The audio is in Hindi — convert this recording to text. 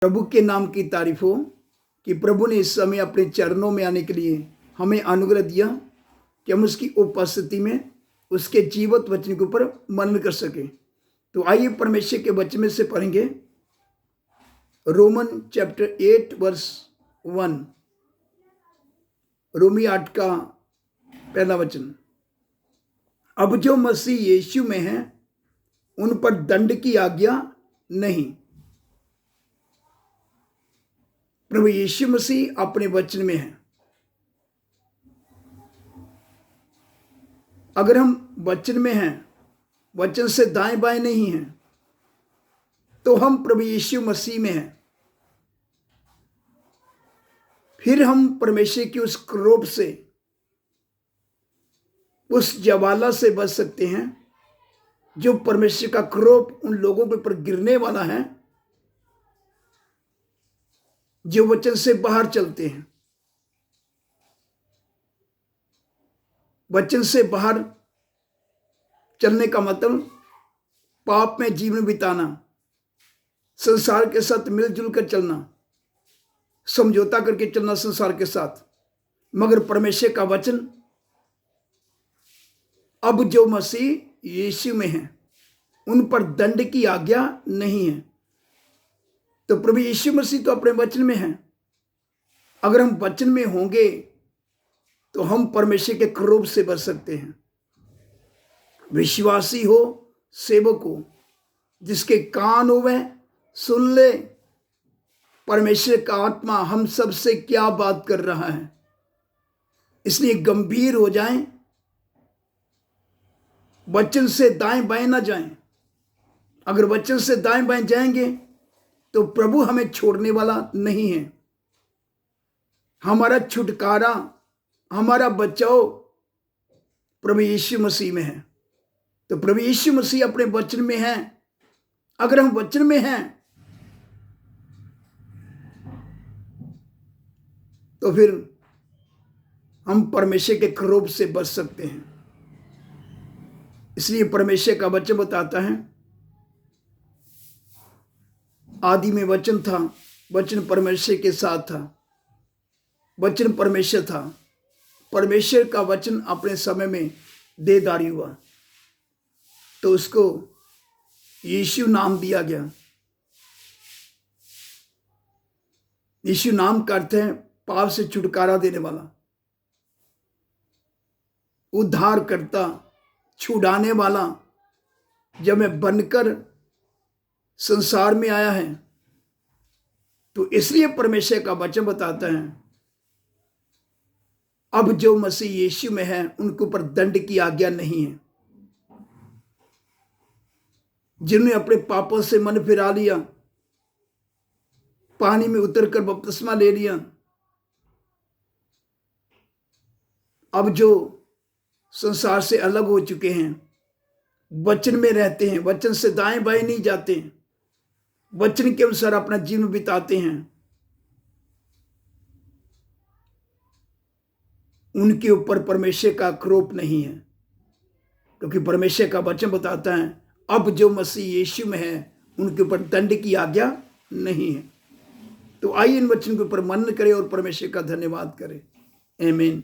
प्रभु के नाम की तारीफ हो कि प्रभु ने इस समय अपने चरणों में आने के लिए हमें अनुग्रह दिया कि हम उसकी उपस्थिति में उसके जीवित वचन के ऊपर मनन कर सके। तो आइए परमेश्वर के वचन में से पढ़ेंगे रोमन चैप्टर 8 वर्स 1, रोमी 8 का पहला वचन। अब जो मसीह यीशु में है उन पर दंड की आज्ञा नहीं। प्रभु यीशु मसीह अपने वचन में है। अगर हम वचन में हैं, वचन से दाएं बाएं नहीं हैं, तो हम प्रभु यीशु मसीह में हैं। फिर हम परमेश्वर की उस क्रोध से, उस ज्वाला से बच सकते हैं जो परमेश्वर का क्रोध उन लोगों के ऊपर गिरने वाला है जो वचन से बाहर चलते हैं। वचन से बाहर चलने का मतलब पाप में जीवन बिताना, संसार के साथ मिलजुल कर चलना, समझौता करके चलना संसार के साथ। मगर परमेश्वर का वचन, अब जो मसीह यीशु में है उन पर दंड की आज्ञा नहीं है। तो प्रभु यीशु मसीह तो अपने वचन में है। अगर हम वचन में होंगे तो हम परमेश्वर के क्रोध से बच सकते हैं। विश्वासी हो, सेवक हो, जिसके कान हो वह सुन ले परमेश्वर का आत्मा हम सब से क्या बात कर रहा है। इसलिए गंभीर हो जाएं, वचन से दाएं बाएं ना जाएं। अगर वचन से दाएं बाएं जाएंगे तो प्रभु हमें छोड़ने वाला नहीं है। हमारा छुटकारा, हमारा बचाव प्रभु यीशु मसीह में है। तो प्रभु यीशु मसीह अपने वचन में है। अगर हम वचन में हैं तो फिर हम परमेश्वर के क्रोध से बच सकते हैं। इसलिए परमेश्वर का वचन बताता है, आदि में वचन था, वचन परमेश्वर के साथ था, वचन परमेश्वर था। परमेश्वर का वचन अपने समय में देहधारी हुआ तो उसको यीशु नाम दिया गया। यीशु नाम का अर्थ है पाप से छुटकारा देने वाला, उद्धार करता, छुड़ाने वाला। जब मैं बनकर संसार में आया है तो इसलिए परमेश्वर का वचन बताता है, अब जो मसीह यीशु में है उनके ऊपर दंड की आज्ञा नहीं है। जिन्होंने अपने पापों से मन फिरा लिया, पानी में उतरकर बपतिस्मा ले लिया, अब जो संसार से अलग हो चुके हैं, वचन में रहते हैं, वचन से दाएं बाएं नहीं जाते, वचन के अनुसार अपना जीवन बिताते हैं, उनके ऊपर परमेश्वर का क्रोध नहीं है। क्योंकि परमेश्वर का वचन बताता है, अब जो मसीह यीशु में है उनके ऊपर दंड की आज्ञा नहीं है। तो आइए इन वचन के ऊपर मनन करें और परमेश्वर का धन्यवाद करें। आमीन।